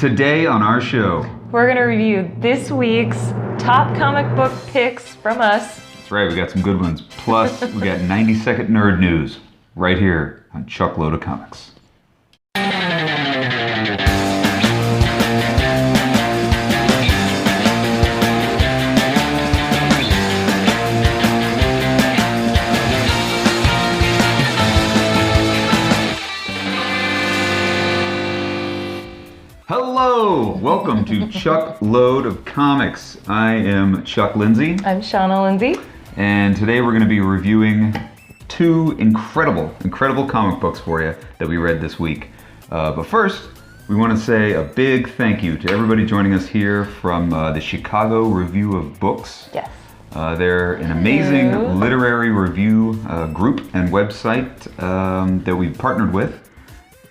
Today on our show, we're going to review this week's top comic book picks from us. That's right, we got some good ones. Plus, we got 90-second nerd news right here on Chuckload of Comics. Hello! Welcome to Chuckload of Comics. I am Chuck Lindsay. I'm Shauna Lindsay. And today we're going to be reviewing two incredible comic books for you that we read this week. But first, we want to say a big thank you to everybody joining us here from the Chicago Review of Books. Yes. They're an amazing literary review group and website that we've partnered with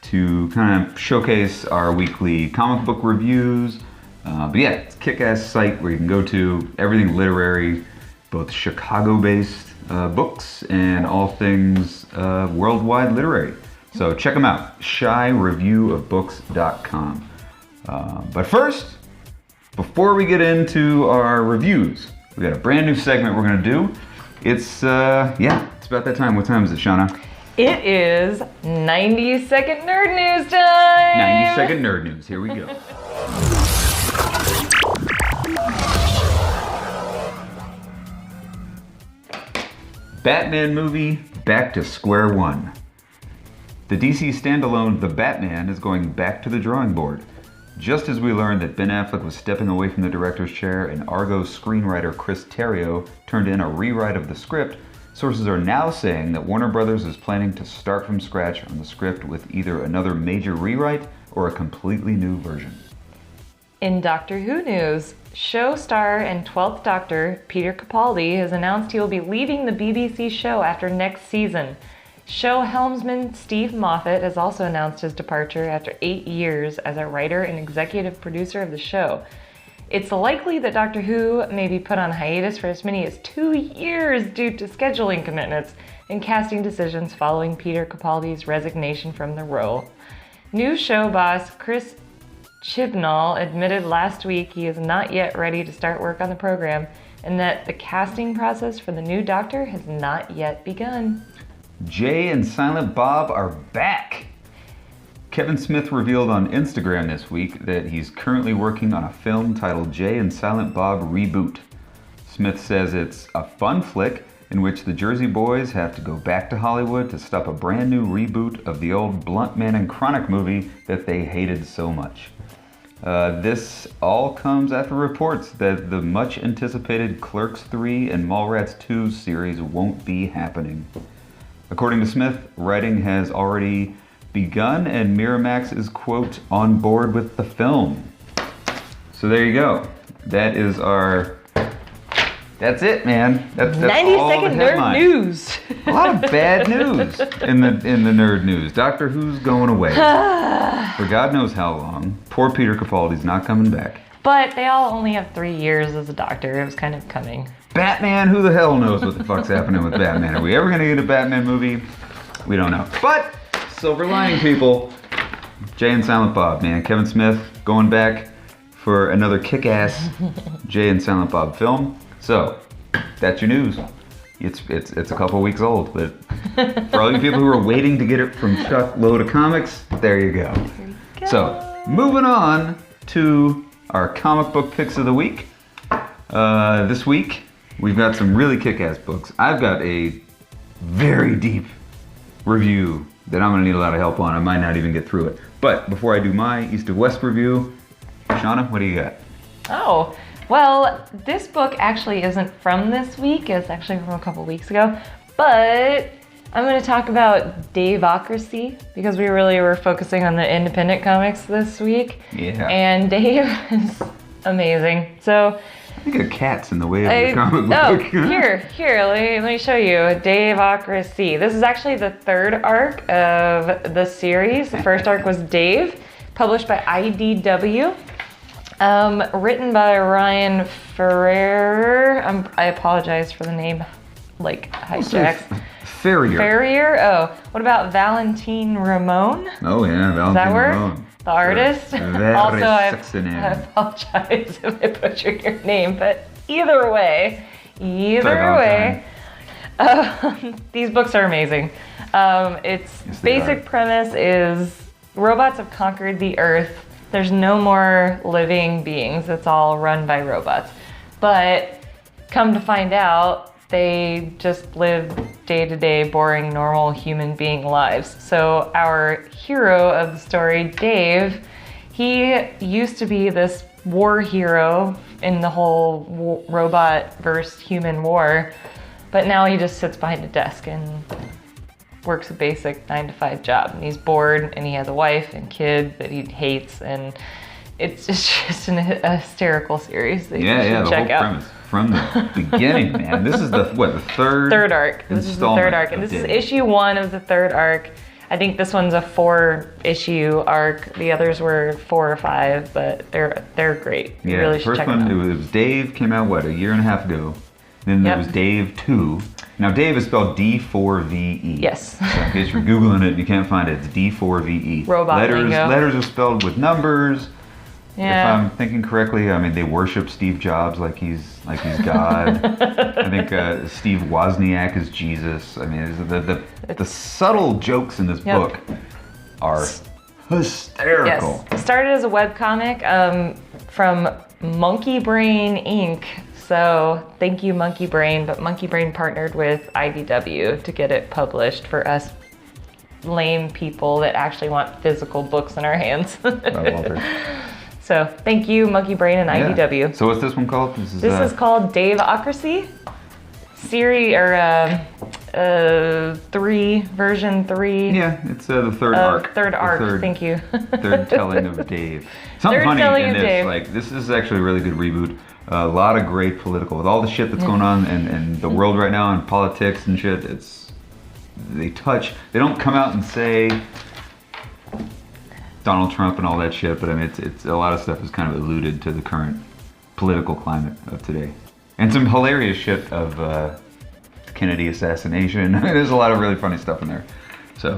to kind of showcase our weekly comic book reviews. But yeah, it's a kick-ass site where you can go to everything literary, both Chicago-based books and all things worldwide literary. So check them out, shyreviewofbooks.com. But first, before we get into our reviews, we got a brand new segment we're gonna do. It's about that time. What time is it, Shauna? It is 90-second nerd news time! 90-second nerd news, here we go. Batman movie, back to square one. The DC standalone The Batman is going back to the drawing board. Just as we learned that Ben Affleck was stepping away from the director's chair and Argo screenwriter Chris Terrio turned in a rewrite of the script, sources are now saying that Warner Brothers is planning to start from scratch on the script with either another major rewrite or a completely new version. In Doctor Who news, show star and 12th Doctor Peter Capaldi has announced he will be leaving the BBC show after next season. Show helmsman Steve Moffat has also announced his departure after 8 years as a writer and executive producer of the show. It's likely that Doctor Who may be put on hiatus for as many as 2 years due to scheduling commitments and casting decisions following Peter Capaldi's resignation from the role. New show boss Chris Chibnall admitted last week he is not yet ready to start work on the program and that the casting process for the new Doctor has not yet begun. Jay and Silent Bob are back! Kevin Smith revealed on Instagram this week that he's currently working on a film titled Jay and Silent Bob Reboot. Smith says it's a fun flick in which the Jersey Boys have to go back to Hollywood to stop a brand new reboot of the old Blunt Man and Chronic movie that they hated so much. This all comes after reports that the much anticipated Clerks 3 and Mallrats 2 series won't be happening. According to Smith, writing has already begun and Miramax is, quote, on board with the film. So there you go. That's it, man. That's 90-second nerd news. A lot of bad news in the nerd news. Doctor Who's going away for God knows how long. Poor Peter Capaldi's not coming back. But they all only have 3 years as a Doctor. It was kind of coming. Batman, who the hell knows what the fuck's happening with Batman? Are we ever gonna get a Batman movie? We don't know. But silver lining, people. Jay and Silent Bob, man. Kevin Smith going back for another kick-ass Jay and Silent Bob film. So, that's your news. It's a couple weeks old, but for all you people who are waiting to get it from Chuckload of Comics, there you go. So, moving on to our comic book picks of the week. This week, we've got some really kick-ass books. I've got a very deep review that I'm gonna need a lot of help on. I might not even get through it. But before I do my East of West review, Shauna, what do you got? Oh, well, this book actually isn't from this week. It's actually from a couple weeks ago. But I'm gonna talk about D4VE-Ocracy because we really were focusing on the independent comics this week. Yeah. And Dave is amazing. So I think a cat's in the way of the comic book. Oh, here, let me show you. D4VE-Ocracy. This is actually the third arc of the series. The first arc was Dave, published by IDW. Written by Ryan Ferrer. I apologize for the name, like hijacks. Ferrier. Ferrier? Oh, what about Valentine Ramon? Oh yeah, Valentine Does that work? Ramon. The artist. Very Also, I sexy name. apologize if I butchered your name, but either way, these books are amazing. Its Yes, they basic are. premise is robots have conquered the Earth. There's no more living beings. It's all run by robots. But come to find out, they just live day-to-day, boring, normal human being lives. So our hero of the story, Dave, he used to be this war hero in the whole robot versus human war, but now he just sits behind a desk and works a basic 9-to-5 job. And he's bored, and he has a wife and kid that he hates, and it's just a hysterical series that you should the check whole out. premise from the beginning, man. This is the Third arc. This is the third arc, and this is issue 1 of the third arc. I think this one's a 4-issue arc. The others were 4 or 5, but they're great. You really the should first check one, them out. it was Dave, came out, a year and a half ago. Then there was Dave 2. Now, Dave is spelled D4VE. Yes. So in case you're Googling it and you can't find it, it's D4VE. Robot lingo. Letters are spelled with numbers. Yeah. If I'm thinking correctly, I mean, they worship Steve Jobs like he's God. I think Steve Wozniak is Jesus. I mean, the subtle jokes in this book are hysterical. Yes. It started as a webcomic from Monkey Brain Inc. So thank you, Monkey Brain. But Monkey Brain partnered with IDW to get it published for us lame people that actually want physical books in our hands. Walter. So thank you, Monkey Brain and IDW. So what's this one called? This is called D4VE-Ocracy. Series or version 3. Yeah, it's the third arc. Third arc. Third, Thank you. Third telling of Dave. Something Third funny telling in of this, Dave. like this is actually a really good reboot. A lot of great political, with all the shit that's going on in the world right now, and politics and shit. They don't come out and say Donald Trump and all that shit, but I mean, it's a lot of stuff is kind of alluded to the current political climate of today, and some hilarious shit of Kennedy assassination. I mean, there's a lot of really funny stuff in there, so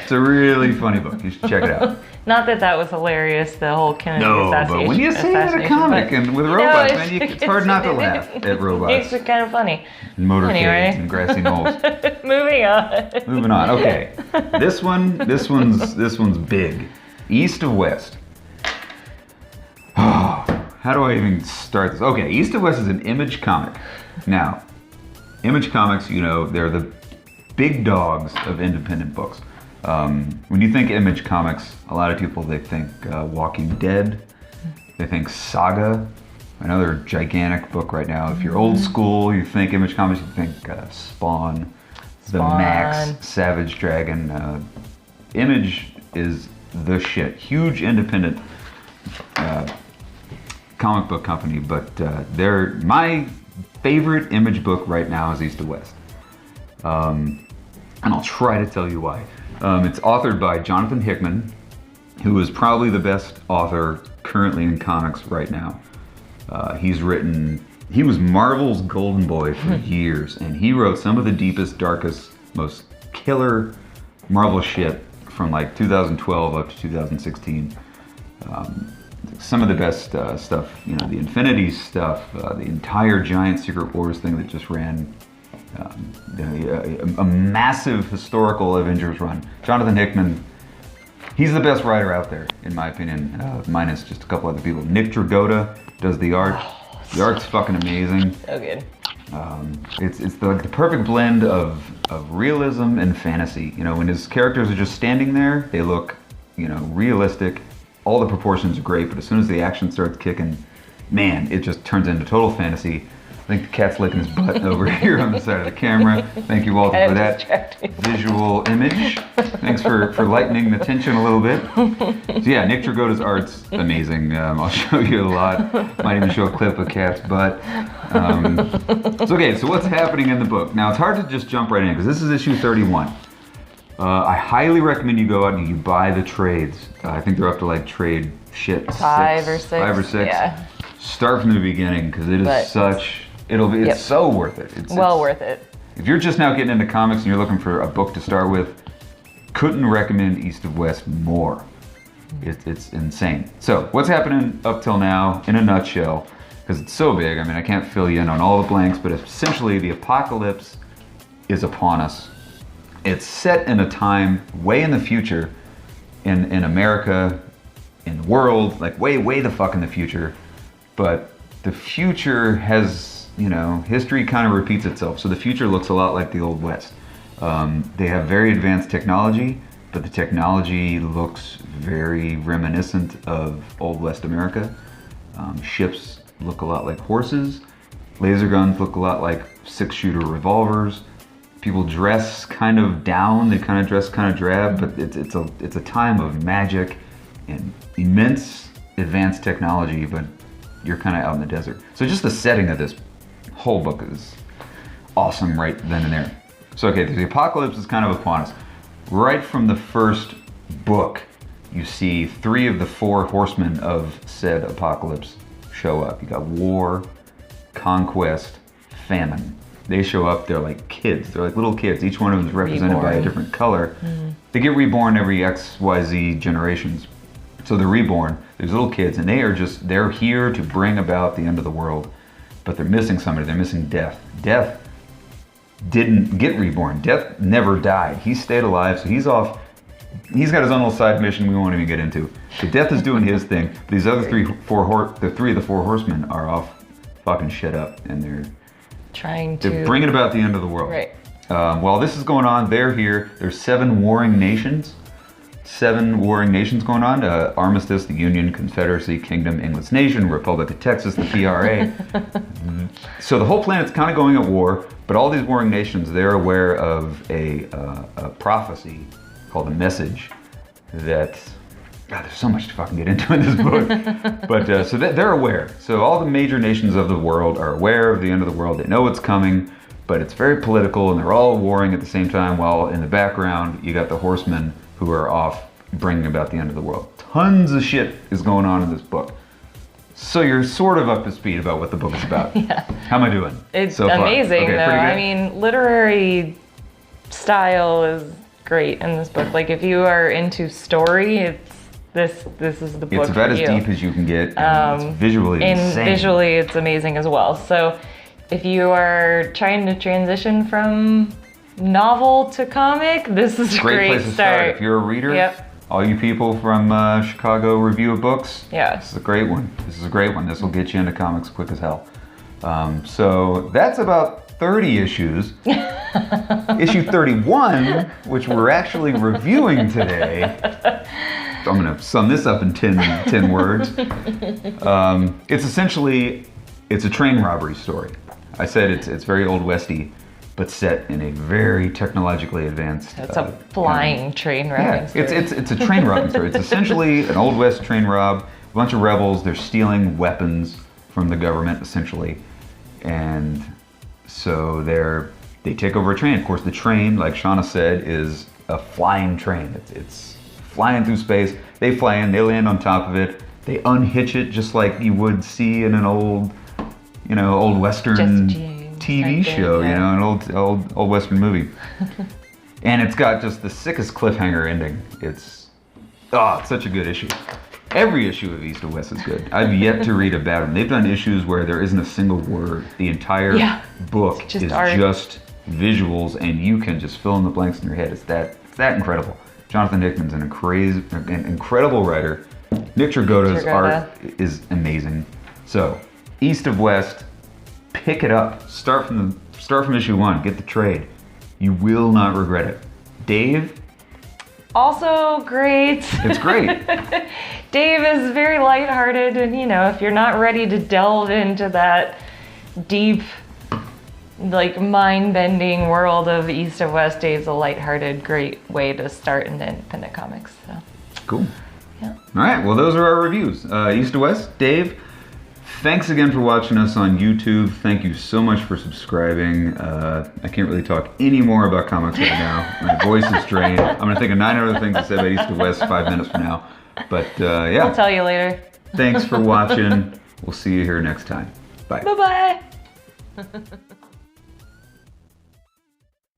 it's a really funny book. You should check it out. Not that was hilarious, the whole Kennedy assassination. But when you say it in a comic and with robots, man, it's hard not to laugh at robots. It's kind of funny. And motorcades Anyway. and grassy knolls. Moving on. Moving on. Okay, this one's big. East of West. How do I even start this? Okay, East of West is an Image comic. Now, Image Comics, they're the big dogs of independent books. When you think Image Comics, a lot of people, they think Walking Dead, they think Saga. I know they're a gigantic book right now. If you're old school, you think Image Comics, you think Spawn, the Max, Savage Dragon. Image is the shit. Huge independent comic book company, but my favorite Image book right now is East of West. And I'll try to tell you why. It's authored by Jonathan Hickman, who is probably the best author currently in comics right now. He was Marvel's golden boy for years, and he wrote some of the deepest, darkest, most killer Marvel shit from like 2012 up to 2016. Some of the best stuff, the Infinity stuff, the entire Giant Secret Wars thing that just ran, a massive historical Avengers run. Jonathan Hickman, he's the best writer out there, in my opinion, minus just a couple other people. Nick Dragotta does the art. The art's fucking amazing. So good. It's the perfect blend of realism and fantasy. When his characters are just standing there, they look, realistic. All the proportions are great, but as soon as the action starts kicking, man, it just turns into total fantasy. I think the cat's licking his butt over here on the side of the camera. Thank you, Walter, for that visual image. Thanks for lightening the tension a little bit. So yeah, Nick Dragotta's art's amazing. I'll show you a lot. Might even show a clip of cat's butt. So what's happening in the book? Now, it's hard to just jump right in because this is issue 31. I highly recommend you go out and you buy the trades. I think they're up to like trade shit 5 or 6. 5 or 6. Yeah. Start from the beginning because it is it's so worth it. It's worth it. If you're just now getting into comics and you're looking for a book to start with, couldn't recommend East of West more. It's insane. So what's happening up till now, in a nutshell, because it's so big, I mean, I can't fill you in on all the blanks, but essentially the apocalypse is upon us. It's set in a time way in the future, in America, in the world, like way the fuck in the future. But the future has, you know, history kind of repeats itself. So the future looks a lot like the Old West. They have very advanced technology, but the technology looks very reminiscent of Old West America. Ships look a lot like horses. Laser guns look a lot like 6-shooter revolvers. People dress kind of down. They kind of dress kind of drab, but it's a time of magic and immense advanced technology, but you're kind of out in the desert. So just the setting of this whole book is awesome right then and there. So okay, the apocalypse is kind of upon us. Right from the first book, you see 3 of the 4 horsemen of said apocalypse show up. You got war, conquest, famine. They show up, they're like kids. They're like little kids. Each one of them is represented by a different color. They get reborn every XYZ generations. So they're reborn, there's little kids, and they're here to bring about the end of the world. But they're missing somebody, they're missing Death. Death didn't get reborn. Death never died. He stayed alive, so he's off. He's got his own little side mission we won't even get into. So Death is doing his thing, but these other 3 of the 4 horsemen are off fucking shit up, and they're bringing about the end of the world. Right. While this is going on, they're here. There's 7 warring nations. 7 warring nations going on. Armistice, the Union, Confederacy, Kingdom, English Nation, Republic of Texas, the PRA. So the whole planet's kind of going at war, but all these warring nations, they're aware of a prophecy called a message that, God, there's so much to fucking get into in this book. But so they're aware. So all the major nations of the world are aware of the end of the world. They know it's coming, but it's very political, and they're all warring at the same time, while in the background, you got the horsemen who are off bringing about the end of the world. Tons of shit is going on in this book. So you're sort of up to speed about what the book is about. Yeah. How am I doing? It's so amazing, okay, though. I mean, literary style is great in this book. Like, if you are into story, this is the book. It's about for as deep as you can get, and it's visually insane. Visually, it's amazing as well. So if you are trying to transition from novel to comic, this is a great place to start. If you're a reader, all you people from Chicago Review of Books, this is a great one. This will get you into comics quick as hell. So that's about 30 issues. Issue 31, which we're actually reviewing today. So I'm going to sum this up in 10 words. It's a train robbery story. I said it's very Old Westy, but set in a very technologically advanced. It's a flying train robbing story. It's a train robbing story. It's essentially an Old West train rob. A bunch of rebels. They're stealing weapons from the government, essentially, and so they take over a train. Of course, the train, like Shauna said, is a flying train. It's flying through space. They fly in. They land on top of it. They unhitch it just like you would see in an old Western TV show, an old Western movie. And it's got just the sickest cliffhanger ending. It's such a good issue. Every issue of East of West is good. I've yet to read a bad one. They've done issues where there isn't a single word. The entire book is just visuals, and you can just fill in the blanks in your head. It's that incredible. Jonathan Hickman's an incredible writer. Nick Dragotta's art is amazing. So, East of West, pick it up. Start from issue 1. Get the trade. You will not regret it. Dave? Also great. It's great. Dave is very lighthearted, and if you're not ready to delve into that deep, like mind-bending world of East of West, Dave's a lighthearted, great way to start into independent comics. So. Cool. Yeah. All right. Well, those are our reviews. East of West, Dave. Thanks again for watching us on YouTube. Thank you so much for subscribing. I can't really talk any more about comics right now. My voice is drained. I'm going to think of 9 other things to say about East of West 5 minutes from now. But I'll tell you later. Thanks for watching. We'll see you here next time. Bye. Bye-bye.